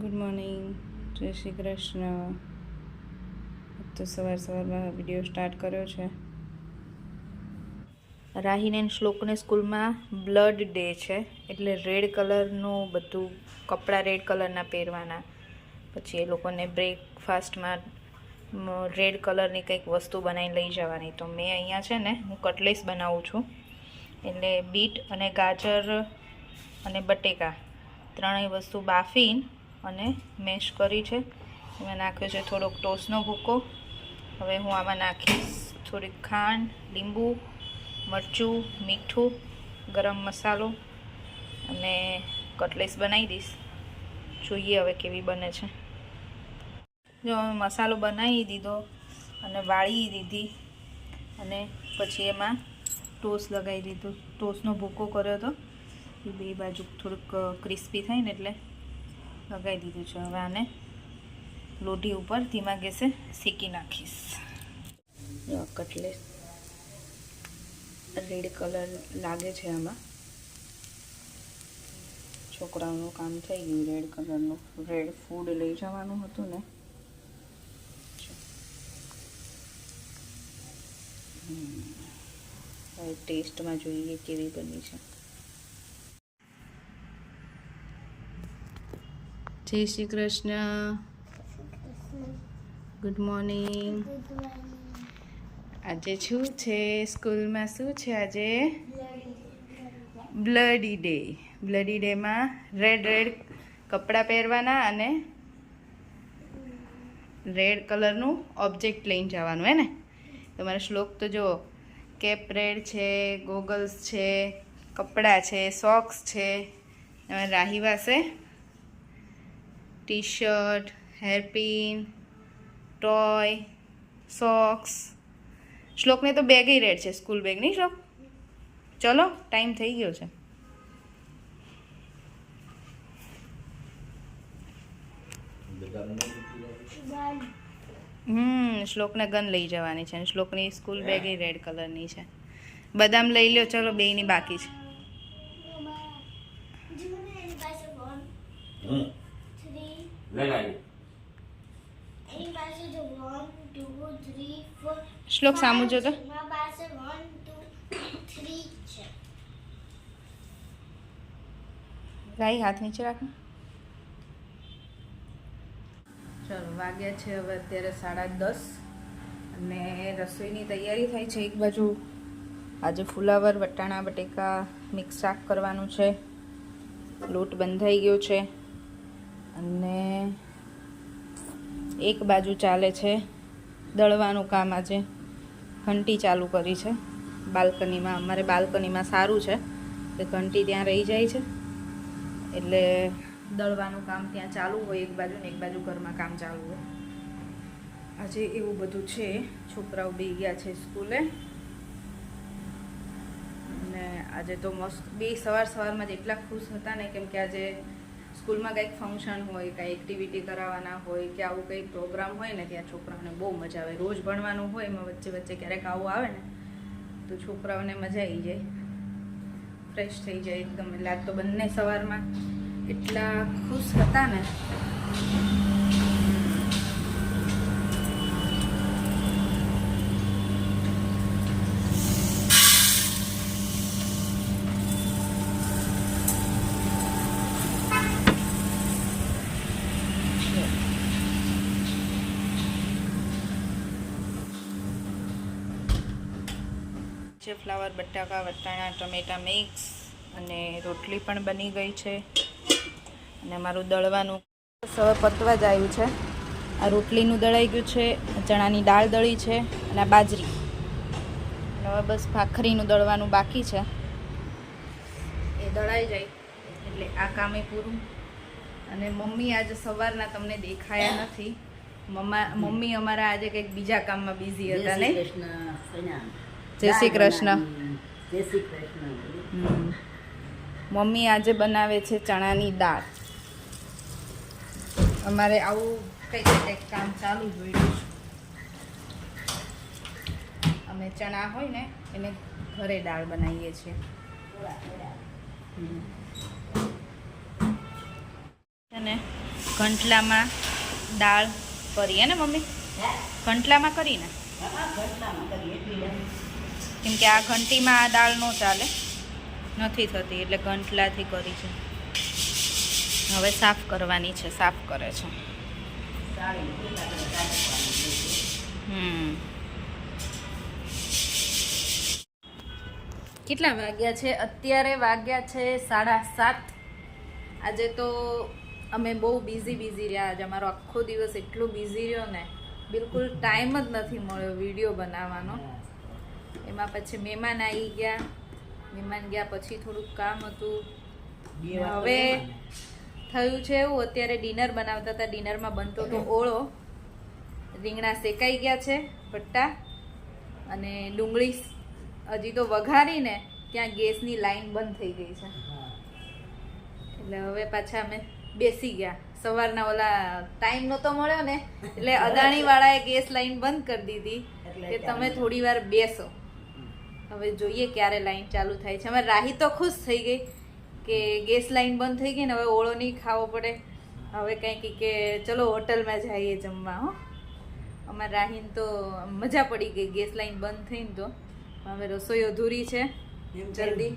Good morning, જય શ્રી કૃષ્ણ. તો સવારમાં વિડીયો સ્ટાર્ટ કર્યો છે. રાહીને શ્લોકને સ્કૂલમાં બ્લડ ડે છે, એટલે રેડ કલરનું બધું કપડાં રેડ કલરના પહેરવાના. પછી એ લોકોને બ્રેકફાસ્ટમાં રેડ કલરની કંઈક વસ્તુ બનાવીને લઈ જવાની. તો મેં અહીંયા છે ને હું કટલેસ બનાવું છું, એટલે બીટ અને ગાજર અને બટેકા ત્રણેય વસ્તુ બાફીને અને મેશ કરી છે. એમાં નાખ્યો છે થોડોક ટોસનો ભૂકો. હવે હું આમાં નાખીશ થોડીક ખાંડ, લીંબુ, મરચું, મીઠું, ગરમ મસાલો અને કટલેસ બનાવી દઈશ. જોઈએ હવે કેવી બને છે. જો મસાલો બનાવી દીધો અને વાળી દીધી, અને પછી એમાં ટોસ લગાવી દીધું. ટોસનો ભૂકો કર્યો હતો, એ બે બાજુ થોડુંક ક્રિસ્પી થાય ને એટલે લગાવી દીધું છે. હવે આને લોઢી ઉપર ધીમા ગેસે શેકી નાખીશ. કટલેસ રેડ કલર લાગે છે આમાં. છોકરાઓનું કામ થઈ ગયું. રેડ કલરનું રેડ ફૂડ લઈ જવાનું હતું ને. હવે ટેસ્ટમાં જોઈએ કેવી બની છે. જય શ્રી કૃષ્ણ. Good morning. આજે શું છે સ્કૂલમાં? શું છે આજે? Bloody day. બ્લડી ડેમાં રેડ કપડાં પહેરવાના અને રેડ કલરનું ઓબ્જેક્ટ લઈને જવાનું, હે ને? તમારો શ્લોક તો જુઓ, કેપ રેડ છે, ગોગલ્સ છે, કપડાં છે, સોક્સ છે. રાહી પાસે T shirt, hairpin, toy, socks. શ્લોકને તો બેગ રેડ છે, સ્કૂલ બેગ. નહીં શ્લોક? ચલો, ટાઈમ થઈ ગયો છે. શ્લોકને ગન લઈ જવાની છે. શ્લોકની સ્કૂલ બેગ રેડ કલરની છે. બદામ લઈ લ્યો. ચલો, બેયની બાકી છે. શ્લોક સામું જો તો. રાઈ હાથ નીચે રાખો. ચલો, વાગ્યા છે હવે અત્યારે 10:30 અને રસોઈની તૈયારી થાય છે. એક બાજુ આજે ફુલાવર, વટાણા, બટેકા મિક્સ શાક કરવાનું છે. લોટ બંધાઈ ગયો છે અને એક બાજુ ચાલે છે દળવાનું કામ. આજે ઘંટી ચાલુ કરી છે બાલ્કનીમાં. અમારે બાલ્કનીમાં સારું છે કે ઘંટી ત્યાં રહી જાય છે, એટલે દળવાનું કામ ત્યાં ચાલુ હોય એક બાજુ, ને એક બાજુ ઘરમાં કામ ચાલુ હોય. આજે એવું બધું છે. છોકરાઓ બે ગયા છે સ્કૂલે, અને આજે તો મસ્ત બે સવારમાં જ એટલા ખુશ હતા ને, કેમ કે આજે સ્કૂલમાં કંઈક ફંક્શન હોય, કંઈ એક્ટિવિટી કરાવવાના હોય કે આવું કંઈક પ્રોગ્રામ હોય ને, ત્યાં છોકરાઓને બહુ મજા આવે. રોજ ભણવાનું હોય, એમાં વચ્ચે વચ્ચે ક્યારેક આવું આવે ને તો છોકરાઓને મજા આવી જાય, ફ્રેશ થઈ જાય એકદમ. એટલે આજ તો બંને સવારમાં એટલા ખુશ હતા ને. ફ્લાવર, બટાકા, વટાણા, ટમેટા મિક્સ અને રોટલી પણ બની ગઈ છે. અને અમારું દળવાનું હવે પતવા જ આવ્યું છે. આ રોટલીનું દળાઈ ગયું છે, ચણાની દાળ દળી છે અને આ બાજરી. હવે બસ ભાખરીનું દળવાનું બાકી છે. એ દળાઈ જાય એટલે આ કામે પૂરું. અને મમ્મી આજે સવારના તમને દેખાયા નથી. મમ્મી અમારા આજે કંઈક બીજા કામમાં બિઝી હતા ને. જય શ્રી કૃષ્ણ. જય શ્રી કૃષ્ણ. મમ્મી આજે બનાવે છે ચણાની દાળ. અમારે આવું કંઈક કામ ચાલુ જ હોય. અમે ચણા હોય ને એને ઘરે દાળ બનાવીએ છીએ. અને ઘંટલામાં દાળ કરી હે ને મમ્મી? ઘંટલામાં કરીને કેમ કે આ ઘંટીમાં આ દાળ ન ચાલે, નથી થતી, એટલે ઘંટલાથી કરી છે. હવે સાફ કરવાની છે, સાફ કરે છે. કેટલા વાગ્યા છે? અત્યારે વાગ્યા છે 7:30. આજે તો અમે બહુ બિઝી રહ્યા. આજે અમારો આખો દિવસ એટલો બિઝી રહ્યો ને, બિલકુલ ટાઈમ જ નથી મળ્યો વિડીયો બનાવવાનો. એમાં પછી મહેમાન આવી ગયા, મહેમાન ગયા પછી થોડુંક કામ હતું. હવે થયું છે એવું, અત્યારે ડિનર બનાવતા હતા. ડિનરમાં બનતો તો ઓળો. રીંગણા શેકાઈ ગયા છે, ભટ્ટા અને ડુંગળી હજી તો વઘારીને ત્યાં ગેસની લાઈન બંધ થઈ ગઈ છે, એટલે હવે પાછા અમે બેસી ગયા. સવારના ઓલા ટાઈમ નહોતો મળ્યો ને, એટલે અદાણીવાળાએ ગેસ લાઈન બંધ કરી દીધી કે તમે થોડી વાર બેસો. હવે જોઈએ ક્યારે લાઈન ચાલુ થાય છે. અમારે રાહી તો ખુશ થઈ ગઈ કે ગેસ લાઈન બંધ થઈ ગઈ ને, હવે ઓળો નહીં ખાવો પડે. હવે કંઈક કે ચલો હોટલમાં જઈએ જમવા. હો, અમારે રાહીને તો મજા પડી ગઈ ગેસ લાઈન બંધ થઈને. તો હવે રસોઈ અધૂરી છે, જલ્દી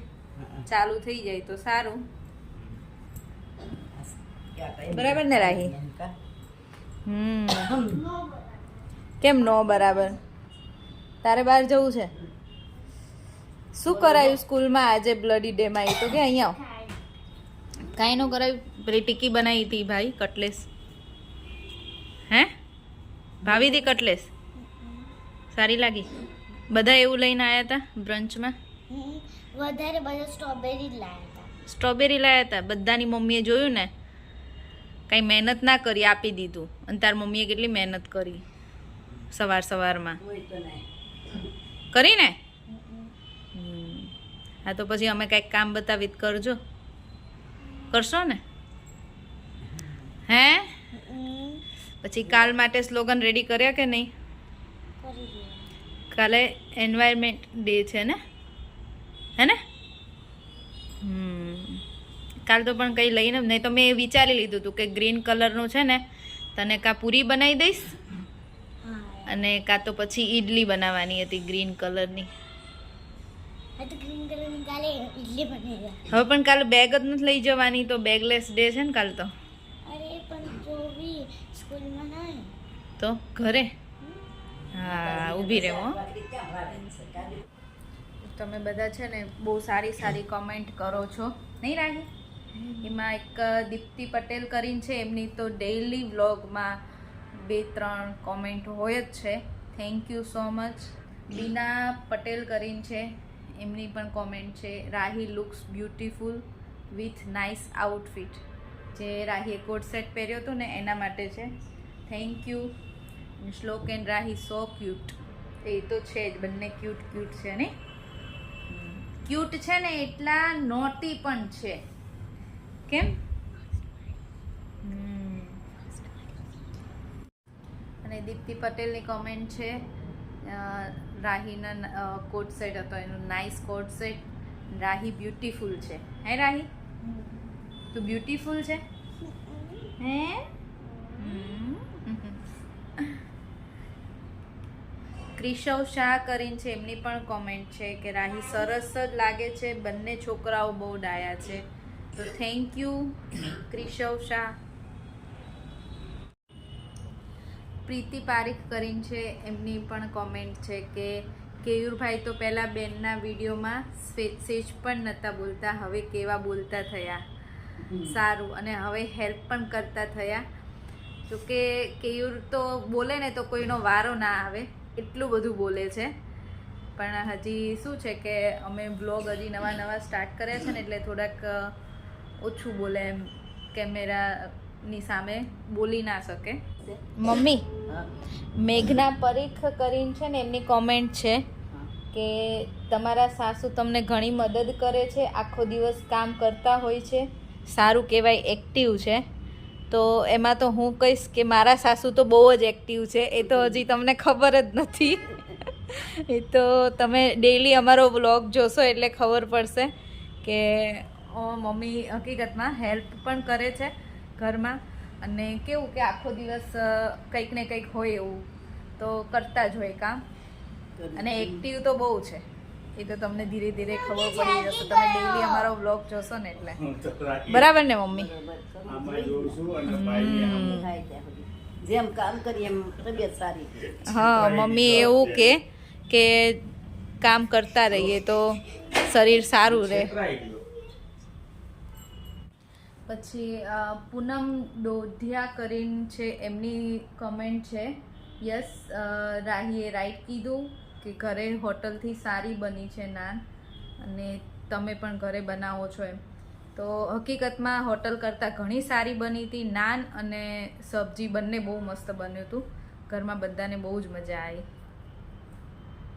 ચાલુ થઈ જાય તો સારું. બરાબર ને રાહી? કેમ નો બરાબર? તારે બહાર જવું છે? શું કરાયું સ્કૂલમાં આજે બ્લડી ડે માં? તો કે અહીંયા કાંઈ ન કરાયું. પેલી ટીકી બનાવી હતી ભાઈ, કટલેસ. હે ભાવી હતી કટલેસ? સારી લાગી? બધા એવું લઈને આવ્યા હતા બ્રંચમાં? વધારે બધા સ્ટ્રોબેરી લાવ્યા હતા. સ્ટ્રોબેરી લાવ્યા હતા. બધાની મમ્મીએ જોયું ને, કાંઈ મહેનત ના કરી, આપી દીધું. અને તાર મમ્મીએ કેટલી મહેનત કરી સવારમાં કરી ને. હા તો પછી અમે કાંઈક કામ બતાવી કરજો, કરશો ને? હે પછી કાલ માટે સ્લોગન રેડી કર્યા કે નહીં? કાલે એન્વાયરમેન્ટ ડે છે ને, હે ને? કાલ તો પણ કંઈ લઈને નહીં તો મેં વિચારી લીધું હતું કે ગ્રીન કલરનું છે ને, તને કાં પૂરી બનાવી દઈશ અને કાં તો પછી ઈડલી બનાવવાની હતી ગ્રીન કલરની. હવે પણ કાલે બેગ જ નથી લઈ જવાની, તો બેગલેસ ડે છે ને કાલ તો. તો ઘરે હા ઊભી રહેવો. તમે બધા છે ને બહુ સારી સારી કોમેન્ટ કરો છો, નહીં રાહી? એમાં એક દીપ્તિ પટેલ કરીને છે, એમની તો ડેઈલી વ્લોગમાં 2-3 કોમેન્ટ હોય જ છે. Thank you so much. Bina Patel કરીને છે, એમની પણ કોમેન્ટ છે. Rahi looks beautiful with nice outfit. જે રાહીએ કોટ સેટ પહેર્યો હતો ને એના માટે છે. Thank you. શ્લોક એન્ડ રાહી સો ક્યુટ. એ તો છે જ, બંને ક્યુટ છે ને. ક્યુટ છે ને એટલા નોટી પણ છે. કેમ? અને દીપ્તિ પટેલની કોમેન્ટ છે, રાહીના કોટ સેટ હતો, એનું નાઇસ કોટ સેટ. રાહી બ્યુટીફુલ છે. હે રાહી? તું બ્યુટીફુલ છે? હે? ક્રિશવ શાહ કરીને છે, એમની પણ કોમેન્ટ છે કે રાહી સરસ જ લાગે છે, બંને છોકરાઓ બહુ ડાયા છે. તો થેન્ક યુ ક્રિશવ શાહ. પ્રીતિ પારીખ કરીને છે, એમની પણ કોમેન્ટ છે કે કેયુરભાઈ તો પહેલાં બેનના વિડીયોમાં સેજ પણ નહોતા બોલતા, હવે કેવા બોલતા થયા. સારું, અને હવે હેલ્પ પણ કરતા થયા. જોકે કેયુર તો બોલે ને તો કોઈનો વારો ના આવે, એટલું બધું બોલે છે. પણ હજી શું છે કે અમે બ્લોગ હજી નવા સ્ટાર્ટ કર્યા છે ને, એટલે થોડાક ઓછું બોલે એમ, કેમેરાની સામે બોલી ના શકે. મમ્મી મેઘના પરીખ કરીને છે ને, એમની કોમેન્ટ છે કે તમારા સાસુ તમને ઘણી મદદ કરે છે, આખો દિવસ કામ કરતા હોય છે, સારું કહેવાય, એક્ટિવ છે. તો એમાં તો હું કહીશ કે મારા સાસુ તો બહુ જ એક્ટિવ છે. એ તો હજી તમને ખબર જ નથી. એ તો તમે ડેઈલી અમારો વ્લોગ જોશો એટલે ખબર પડશે કે મમ્મી હકીકતમાં હેલ્પ પણ કરે છે ઘરમાં. અને કેવું કે આખો દિવસ કંઈક ને કંઈક હોય એવું તો કરતા જ હોય કામ. અને એક્ટિવ તો બહુ છે, એ તો તમને ધીરે ધીરે ખબર પડી જશે, તમે ડેઈલી અમારો વ્લોગ જોશો ને એટલે. બરાબર ને મમ્મી? જેમ કામ કરીએ એમ તબિયત સારી. હા, મમ્મી એવું કે કામ કરતા રહીએ તો શરીર સારું રહે. પછી પૂનમ દોધિયા કરીને છે, એમની કમેન્ટ છે, યસ રાહીએ રાઈટ કીધું કે ઘરે હોટલથી સારી બની છે નાન, અને તમે પણ ઘરે બનાવો છો એમ. તો હકીકતમાં હોટલ કરતાં ઘણી સારી બની હતી. નાન અને સબ્જી બંને બહુ મસ્ત બન્યું હતું. ઘરમાં બધાને બહુ જ મજા આવી.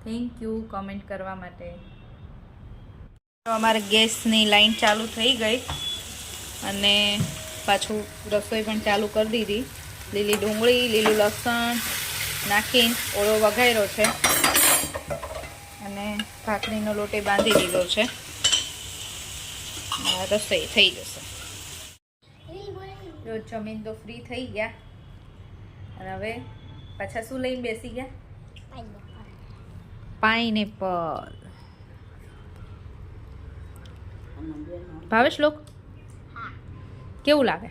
થેન્ક યુ કોમેન્ટ કરવા માટે. અમારે ગેસની લાઈન ચાલુ થઈ ગઈ અને પાછું રસોઈ પણ ચાલુ કરી દીધી. લીલી ડુંગળી, લીલું લસણ નાખીને ઓળો વઘાર્યો છે અને ભાખરીનો લોટે બાંધી દીધો છે. રસોઈ થઈ જશે. રોજ જમીન તો ફ્રી થઈ ગયા અને હવે પાછા શું લઈને બેસી ગયા? પાઇનેપલ. ભાવે શ્લોક? કેવું લાગે?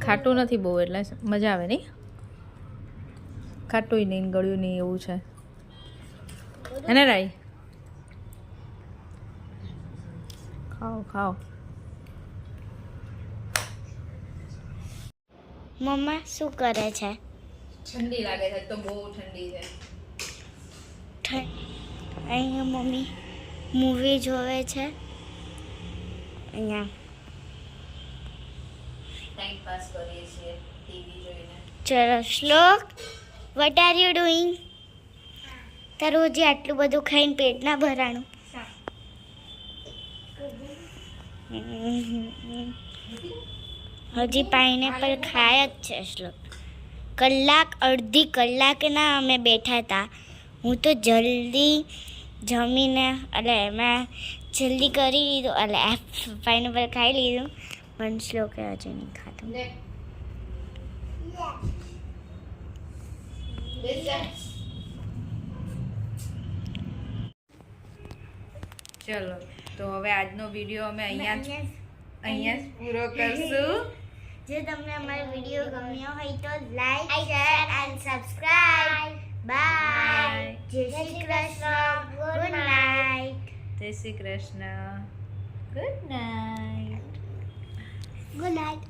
ખાટું નથી બહુ, એટલે મજા આવે નહીં. ખાટું નહીં, ગળ્યું નહીં, એવું છે. એને રાઈ ખાઓ ખાઓ. મમ્મા શું કરે છે? ઠંડી લાગે છે તો બહુ ઠંડી છે. અહીંયા મમ્મી મૂવી જોવે છે. અહીંયા ટાઈમ પાસ કરીએ છીએ ટીવી જોઈને. ચલો શ્લોક, વોટ આર યુ ડુઈંગ? તારું હજી આટલું બધું ખાઈને પેટ ના ભરાણું? હજી પાઇનેપલ ખાય જ છે શ્લોક. અડધી કલાકના અમે બેઠા હતા. હું તો જલ્દી જમીને એટલે એમાં જલ્દી કરી લીધું, એટલે પાઇનેપલ ખાઈ લીધું, પણ શ્લોકે હજી નહીં ખાધું. ચલો તો હવે આજનો વિડીયો અમે અહીંયા જ પૂરો કરશું. જો તમને અમારો વિડીયો ગમ્યો હોય તો like, share and subscribe. Bye. Jai Shri Krishna. Good night. Jai Shri Krishna. Good night. Good night.